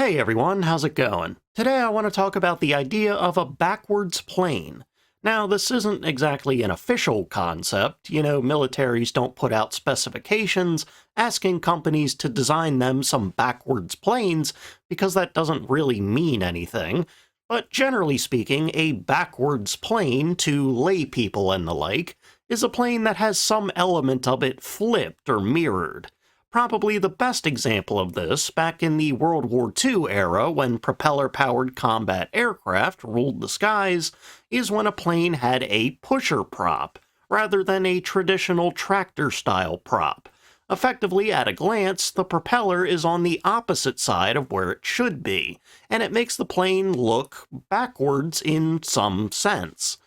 Hey everyone, how's it going? Today I want to talk about the idea of a backwards plane. Now, this isn't exactly an official concept. Militaries don't put out specifications asking companies to design them some backwards planes because that doesn't really mean anything. But generally speaking, a backwards plane, to lay people and the like, is a plane that has some element of it flipped or mirrored. Probably the best example of this, back in the World War II era when propeller-powered combat aircraft ruled the skies, is when a plane had a pusher prop, rather than a traditional tractor-style prop. Effectively, at a glance, the propeller is on the opposite side of where it should be, and it makes the plane look backwards in some sense.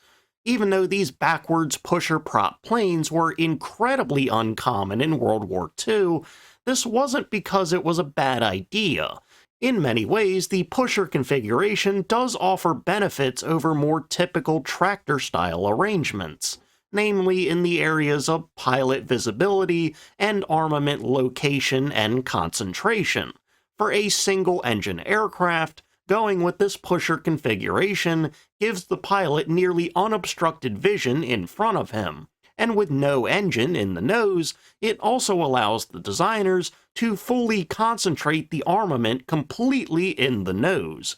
Even though these backwards pusher-prop planes were incredibly uncommon in World War II, this wasn't because it was a bad idea. In many ways, the pusher configuration does offer benefits over more typical tractor-style arrangements, namely in the areas of pilot visibility and armament location and concentration. For a single-engine aircraft, going with this pusher configuration gives the pilot nearly unobstructed vision in front of him, and with no engine in the nose, it also allows the designers to fully concentrate the armament completely in the nose.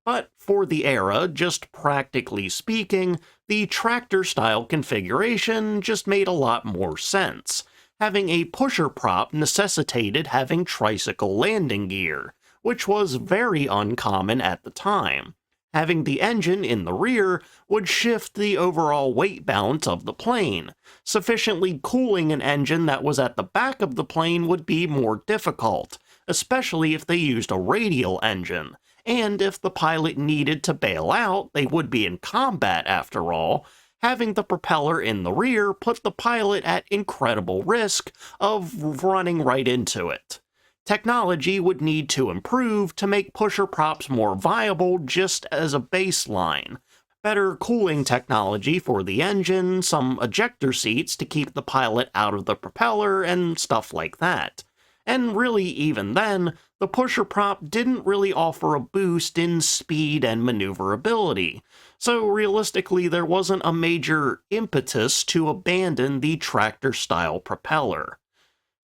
But for the era, just practically speaking, the tractor-style configuration just made a lot more sense. Having a pusher prop necessitated having tricycle landing gear, which was very uncommon at the time. Having the engine in the rear would shift the overall weight balance of the plane. Sufficiently cooling an engine that was at the back of the plane would be more difficult, especially if they used a radial engine. And if the pilot needed to bail out, they would be in combat after all. Having the propeller in the rear put the pilot at incredible risk of running right into it. Technology would need to improve to make pusher props more viable just as a baseline. Better cooling technology for the engine, some ejector seats to keep the pilot out of the propeller, and stuff like that. And really, even then, the pusher prop didn't really offer a boost in speed and maneuverability, so realistically there wasn't a major impetus to abandon the tractor-style propeller.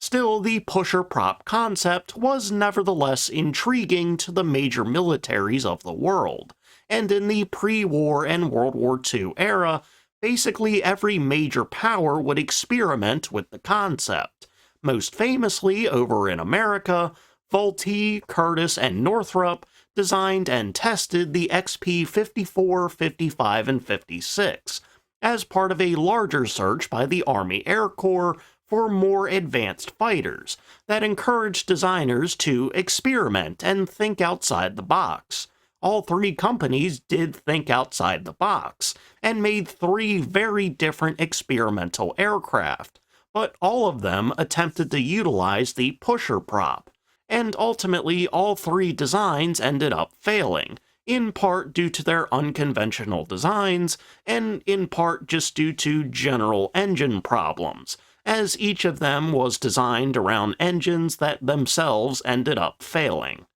Still, the pusher prop concept was nevertheless intriguing to the major militaries of the world, and in the pre-war and World War II era, basically every major power would experiment with the concept. Most famously, over in America, Vultee, Curtiss, and Northrop designed and tested the XP-54, 55, and 56, as part of a larger search by the Army Air Corps for more advanced fighters that encouraged designers to experiment and think outside the box. All three companies did think outside the box, and made three very different experimental aircraft, but all of them attempted to utilize the pusher prop, and ultimately all three designs ended up failing, in part due to their unconventional designs, and in part just due to general engine problems, as each of them was designed around engines that themselves ended up failing.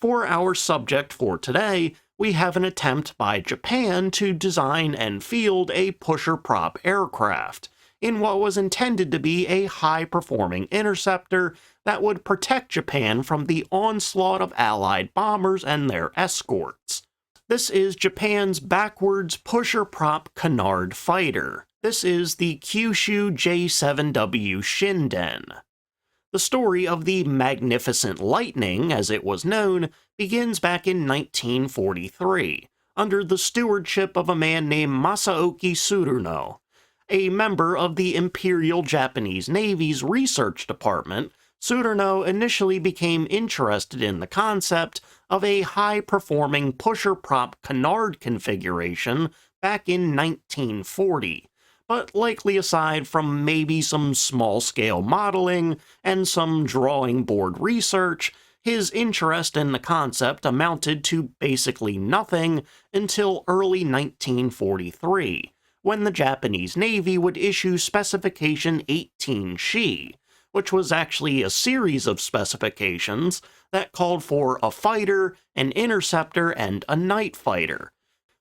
For our subject for today, we have an attempt by Japan to design and field a pusher-prop aircraft, in what was intended to be a high-performing interceptor that would protect Japan from the onslaught of Allied bombers and their escorts. This is Japan's backwards pusher-prop canard fighter. This is the Kyushu J7W Shinden. The story of the Magnificent Lightning, as it was known, begins back in 1943, under the stewardship of a man named Masaoki Tsuruno. A member of the Imperial Japanese Navy's research department, Tsuruno initially became interested in the concept of a high-performing pusher-prop canard configuration back in 1940. But likely aside from maybe some small-scale modeling and some drawing board research, his interest in the concept amounted to basically nothing until early 1943, when the Japanese Navy would issue Specification 18 Shi, which was actually a series of specifications that called for a fighter, an interceptor, and a night fighter.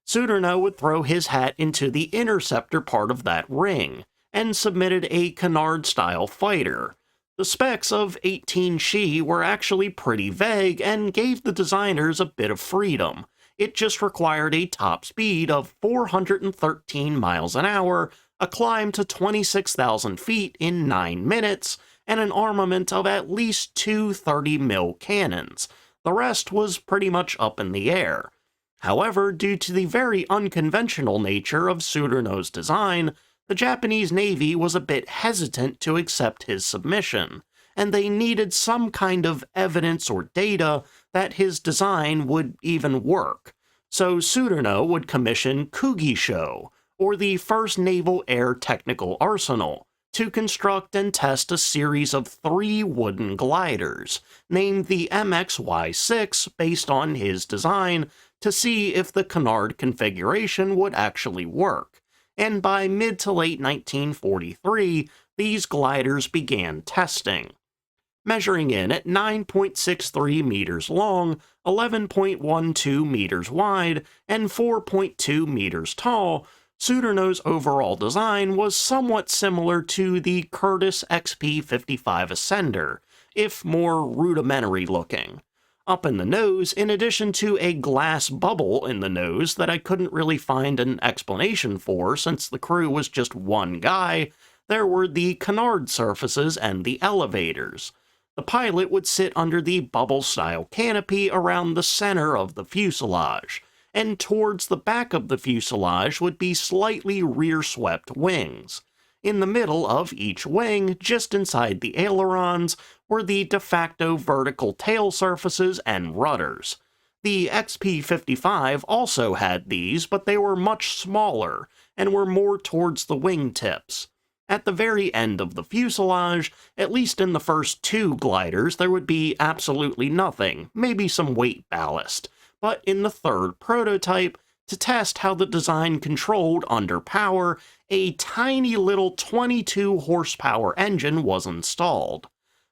Tsuruno would throw his hat into the interceptor part of that ring, and submitted a canard-style fighter. The specs of 18 Shi were actually pretty vague and gave the designers a bit of freedom. It just required a top speed of 413 miles an hour, a climb to 26,000 feet in 9 minutes, and an armament of at least two 30mm cannons. The rest was pretty much up in the air. However, due to the very unconventional nature of Tsuruno's design, the Japanese Navy was a bit hesitant to accept his submission, and they needed some kind of evidence or data that his design would even work. So Tsuruno would commission Kugisho, or the First Naval Air Technical Arsenal, to construct and test a series of 3 wooden gliders, named the MXY-6 based on his design, to see if the canard configuration would actually work. And by mid to late 1943, these gliders began testing. Measuring in at 9.63 meters long, 11.12 meters wide, and 4.2 meters tall, Tsuruno's overall design was somewhat similar to the Curtiss XP-55 Ascender, if more rudimentary looking. Up in the nose, in addition to a glass bubble in the nose that I couldn't really find an explanation for since the crew was just one guy, there were the canard surfaces and the elevators. The pilot would sit under the bubble-style canopy around the center of the fuselage, and towards the back of the fuselage would be slightly rear-swept wings. In the middle of each wing, just inside the ailerons, were the de facto vertical tail surfaces and rudders. The XP-55 also had these, but they were much smaller, and were more towards the wingtips. At the very end of the fuselage, at least in the first 2 gliders, there would be absolutely nothing, maybe some weight ballast. But in the 3rd prototype, to test how the design controlled under power, a tiny little 22 horsepower engine was installed.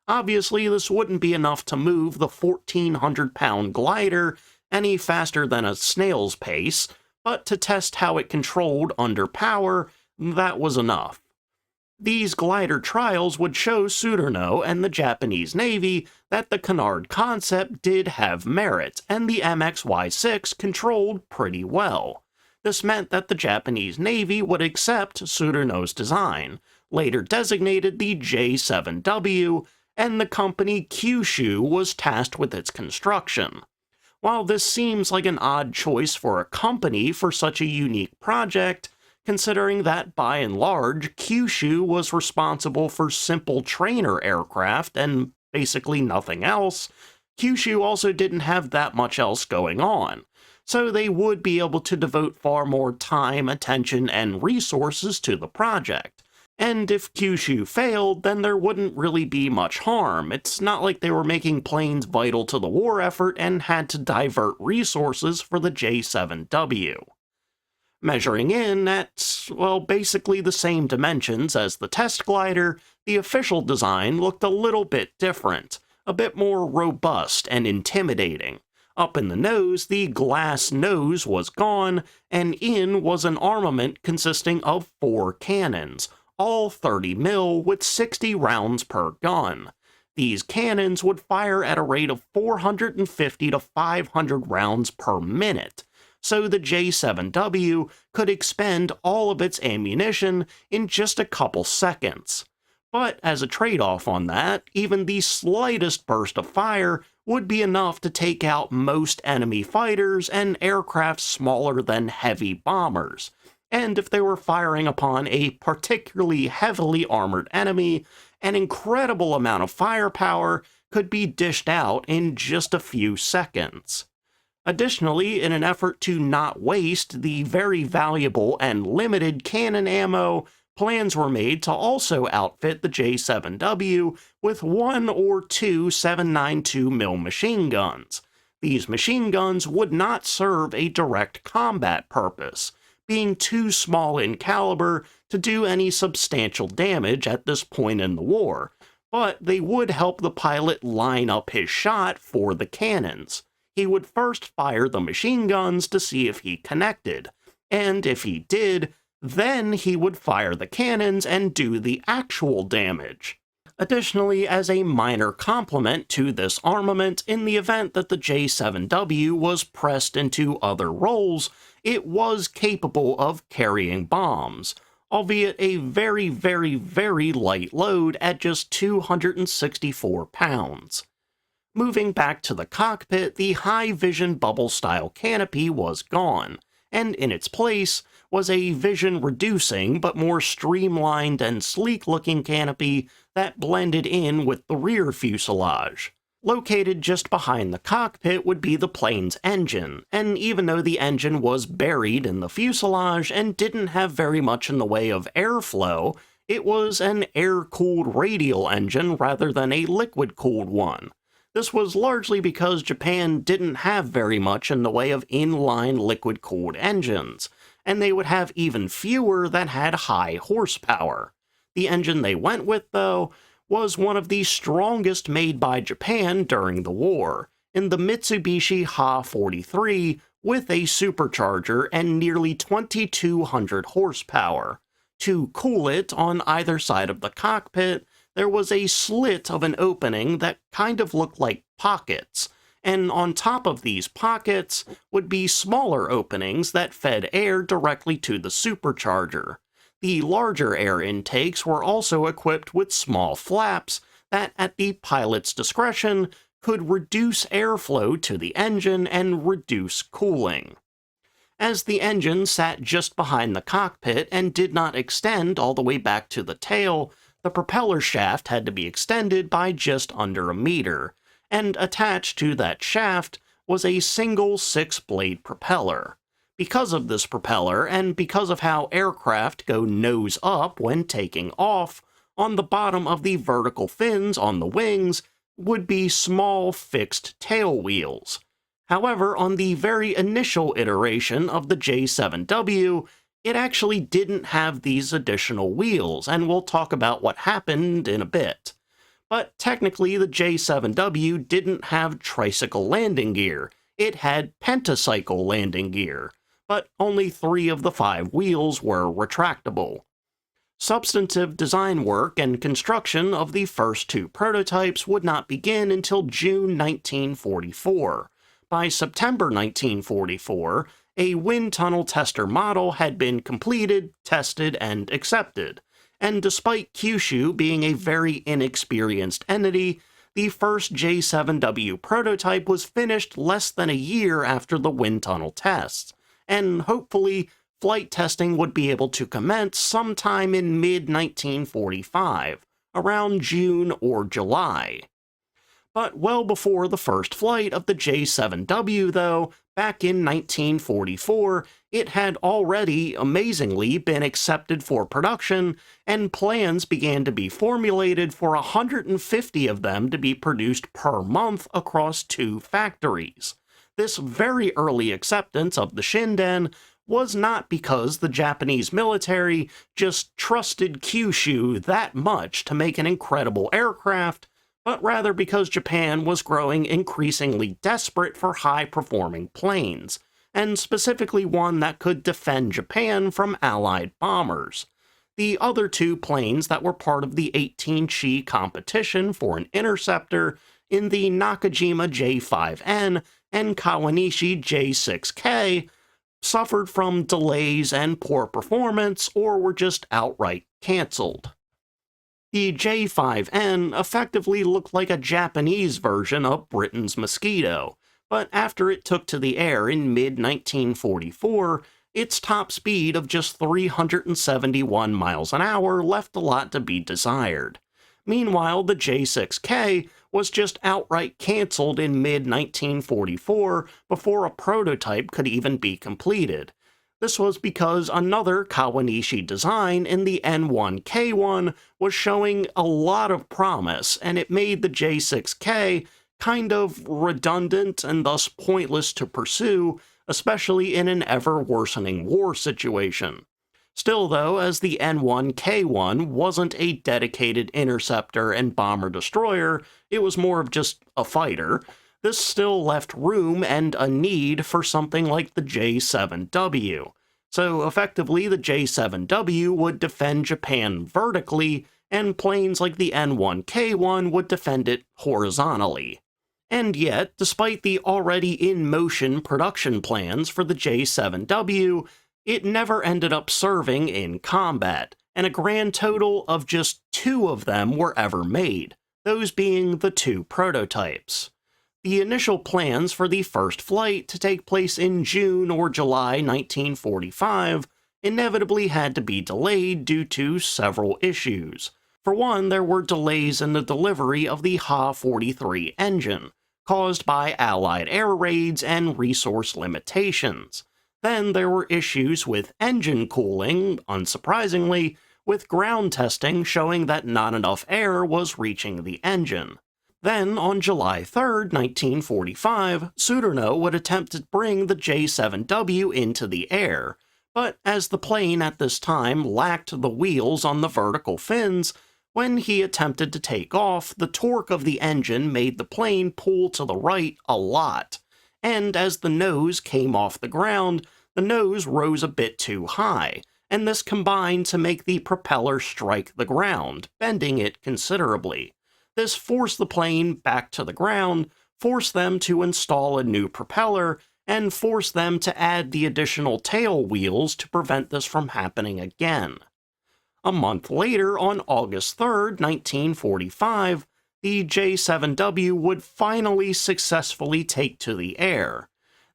Obviously, this wouldn't be enough to move the 1,400-pound glider any faster than a snail's pace, but to test how it controlled under power, that was enough. These glider trials would show Tsuruno and the Japanese Navy that the canard concept did have merit, and the MXY-6 controlled pretty well. This meant that the Japanese Navy would accept Tsuruno's design, later designated the J7W, and the company Kyushu was tasked with its construction. While this seems like an odd choice for a company for such a unique project, considering that by and large, Kyushu was responsible for simple trainer aircraft and basically nothing else, Kyushu also didn't have that much else going on, so they would be able to devote far more time, attention, and resources to the project. And if Kyushu failed, then there wouldn't really be much harm. It's not like they were making planes vital to the war effort and had to divert resources for the J7W. Measuring in at, well, basically the same dimensions as the test glider, the official design looked a little bit different, a bit more robust and intimidating. Up in the nose, the glass nose was gone, and in was an armament consisting of 4 cannons, all 30mm with 60 rounds per gun. These cannons would fire at a rate of 450 to 500 rounds per minute, so the J7W could expend all of its ammunition in just a couple seconds. But as a trade-off on that, even the slightest burst of fire would be enough to take out most enemy fighters and aircraft smaller than heavy bombers. And if they were firing upon a particularly heavily armored enemy, an incredible amount of firepower could be dished out in just a few seconds. Additionally, in an effort to not waste the very valuable and limited cannon ammo, plans were made to also outfit the J7W with 1 or 2 7.92mm machine guns. These machine guns would not serve a direct combat purpose, being too small in caliber to do any substantial damage at this point in the war. but they would help the pilot line up his shot for the cannons. He would first fire the machine guns to see if he connected, and if he did, then he would fire the cannons and do the actual damage. Additionally, as a minor complement to this armament, in the event that the J7W was pressed into other roles, it was capable of carrying bombs, albeit a very, very, very light load at just 264 pounds. Moving back to the cockpit, the high-vision bubble-style canopy was gone, and in its place was a vision-reducing but more streamlined and sleek-looking canopy that blended in with the rear fuselage. Located just behind the cockpit would be the plane's engine, and even though the engine was buried in the fuselage and didn't have very much in the way of airflow, it was an air-cooled radial engine rather than a liquid-cooled one. This was largely because Japan didn't have very much in the way of inline liquid-cooled engines, and they would have even fewer that had high horsepower. The engine they went with, though, was one of the strongest made by Japan during the war, in the Mitsubishi Ha-43 with a supercharger and nearly 2,200 horsepower. To cool it on either side of the cockpit, there was a slit of an opening that kind of looked like pockets, and on top of these pockets would be smaller openings that fed air directly to the supercharger. The larger air intakes were also equipped with small flaps that, at the pilot's discretion, could reduce airflow to the engine and reduce cooling. As the engine sat just behind the cockpit and did not extend all the way back to the tail, the propeller shaft had to be extended by just under a meter, and attached to that shaft was a single 6-blade propeller. Because of this propeller, and because of how aircraft go nose up when taking off, on the bottom of the vertical fins on the wings would be small fixed tail wheels. However, on the very initial iteration of the J7W, it actually didn't have these additional wheels, and we'll talk about what happened in a bit. But technically, the J7W didn't have tricycle landing gear. It had pentacycle landing gear, but only 3 of the 5 wheels were retractable. Substantive design work and construction of the first 2 prototypes would not begin until June 1944. By September 1944, a wind tunnel tester model had been completed, tested, and accepted, and despite Kyushu being a very inexperienced entity, the first J7W prototype was finished less than a year after the wind tunnel tests, and hopefully flight testing would be able to commence sometime in mid-1945, around June or July. But well before the first flight of the J7W, though, back in 1944, it had already, amazingly, been accepted for production, and plans began to be formulated for 150 of them to be produced per month across 2 factories. This very early acceptance of the Shinden was not because the Japanese military just trusted Kyushu that much to make an incredible aircraft, but rather because Japan was growing increasingly desperate for high-performing planes, and specifically one that could defend Japan from Allied bombers. The other 2 planes that were part of the 18-chi competition for an interceptor in the Nakajima J5N and Kawanishi J6K suffered from delays and poor performance or were just outright cancelled. The J5N effectively looked like a Japanese version of Britain's Mosquito, but after it took to the air in mid-1944, its top speed of just 371 miles an hour left a lot to be desired. Meanwhile, the J6K was just outright cancelled in mid-1944 before a prototype could even be completed. This was because another Kawanishi design in the N1K1 was showing a lot of promise, and it made the J6K kind of redundant and thus pointless to pursue, especially in an ever-worsening war situation. Still, though, as the N1K1 wasn't a dedicated interceptor and bomber-destroyer, it was more of just a fighter, this still left room and a need for something like the J7W. So effectively, the J7W would defend Japan vertically, and planes like the N1K1 would defend it horizontally. And yet, despite the already in-motion production plans for the J7W, it never ended up serving in combat, and a grand total of just 2 of them were ever made, those being the 2 prototypes. The initial plans for the first flight to take place in June or July 1945 inevitably had to be delayed due to several issues. For one, there were delays in the delivery of the Ha-43 engine, caused by Allied air raids and resource limitations. Then there were issues with engine cooling, unsurprisingly, with ground testing showing that not enough air was reaching the engine. Then, on July 3, 1945, Tsuruno would attempt to bring the J7W into the air, but as the plane at this time lacked the wheels on the vertical fins, when he attempted to take off, the torque of the engine made the plane pull to the right a lot, and as the nose came off the ground, the nose rose a bit too high, and this combined to make the propeller strike the ground, bending it considerably. This forced the plane back to the ground, forced them to install a new propeller, and forced them to add the additional tail wheels to prevent this from happening again. A month later, on August 3, 1945, the J7W would finally successfully take to the air.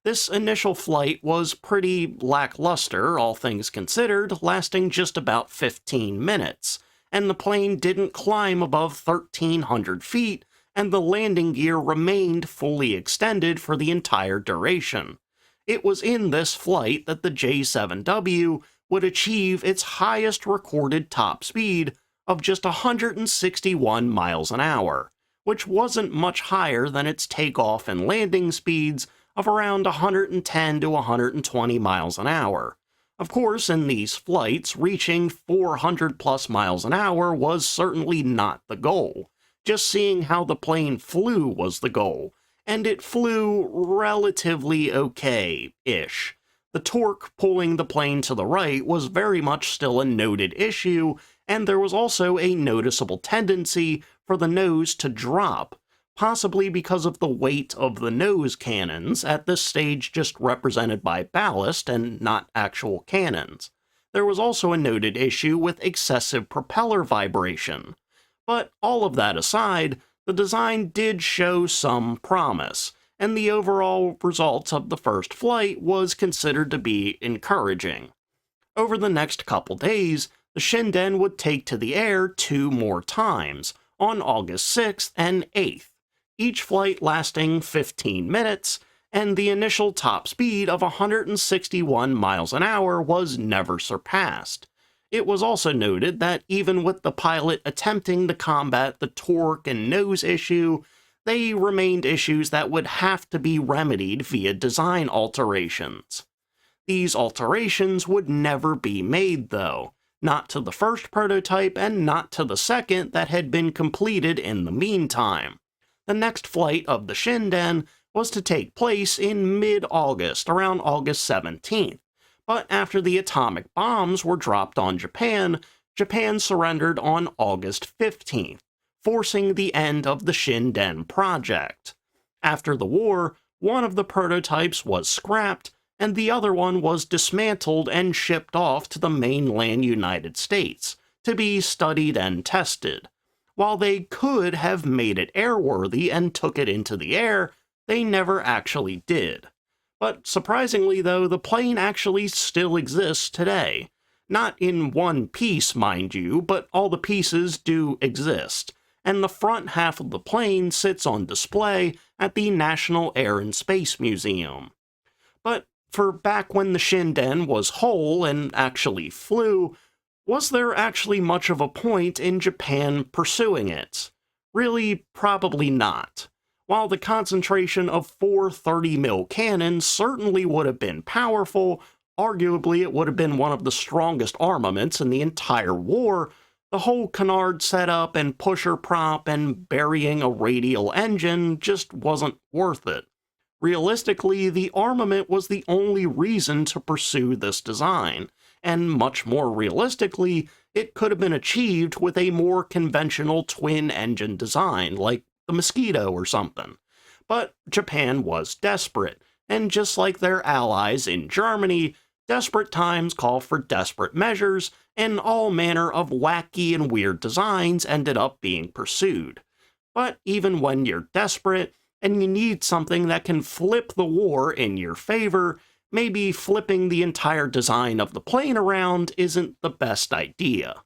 This initial flight was pretty lackluster, all things considered, lasting just about 15 minutes, and the plane didn't climb above 1,300 feet, and the landing gear remained fully extended for the entire duration. It was in this flight that the J7W would achieve its highest recorded top speed of just 161 miles an hour, which wasn't much higher than its takeoff and landing speeds of around 110 to 120 miles an hour. Of course, in these flights, reaching 400 plus miles an hour was certainly not the goal. Just seeing how the plane flew was the goal, and it flew relatively okay-ish. The torque pulling the plane to the right was very much still a noted issue, and there was also a noticeable tendency for the nose to drop, possibly because of the weight of the nose cannons, at this stage just represented by ballast and not actual cannons. There was also a noted issue with excessive propeller vibration. But all of that aside, the design did show some promise, and the overall results of the first flight was considered to be encouraging. Over the next couple days, the Shinden would take to the air 2 more times, on August 6th and 8th, each flight lasting 15 minutes, and the initial top speed of 161 miles an hour was never surpassed. It was also noted that even with the pilot attempting to combat the torque and nose issue, they remained issues that would have to be remedied via design alterations. These alterations would never be made, though, not to the first prototype and not to the second that had been completed in the meantime. The next flight of the Shinden was to take place in mid-August, around August 17th, but after the atomic bombs were dropped on Japan, Japan surrendered on August 15th, forcing the end of the Shinden project. After the war, one of the prototypes was scrapped, and the other one was dismantled and shipped off to the mainland United States to be studied and tested. While they could have made it airworthy and took it into the air, they never actually did. But surprisingly, though, the plane actually still exists today. Not in one piece, mind you, but all the pieces do exist, and the front half of the plane sits on display at the National Air and Space Museum. But for back when the Shinden was whole and actually flew, was there actually much of a point in Japan pursuing it? Really, probably not. While the concentration of 4 30mm cannons certainly would have been powerful, Arguably, it would have been one of the strongest armaments in the entire war. The whole canard setup and pusher prop and burying a radial engine just wasn't worth it. Realistically, the armament was the only reason to pursue this design, and much more realistically, it could have been achieved with a more conventional twin-engine design, like the Mosquito or something. But Japan was desperate, and just like their allies in Germany, desperate times call for desperate measures, and all manner of wacky and weird designs ended up being pursued. But even when you're desperate, and you need something that can flip the war in your favor, maybe flipping the entire design of the plane around isn't the best idea.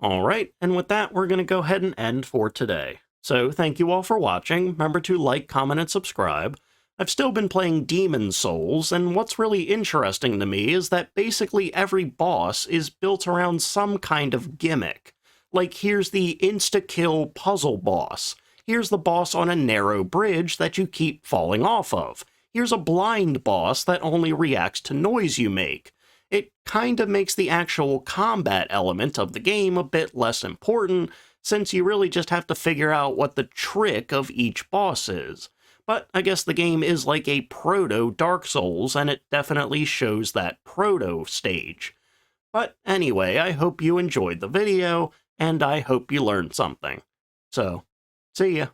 Alright, and with that, we're going to go ahead and end for today. So thank you all for watching. Remember to like, comment, and subscribe. I've still been playing Demon's Souls, and what's really interesting to me is that basically every boss is built around some kind of gimmick. Like, here's the insta-kill puzzle boss. Here's the boss on a narrow bridge that you keep falling off of. Here's a blind boss that only reacts to noise you make. It kinda makes the actual combat element of the game a bit less important, since you really just have to figure out what the trick of each boss is. But I guess the game is like a proto-Dark Souls, and it definitely shows that proto-stage. But anyway, I hope you enjoyed the video, and I hope you learned something. So, see ya.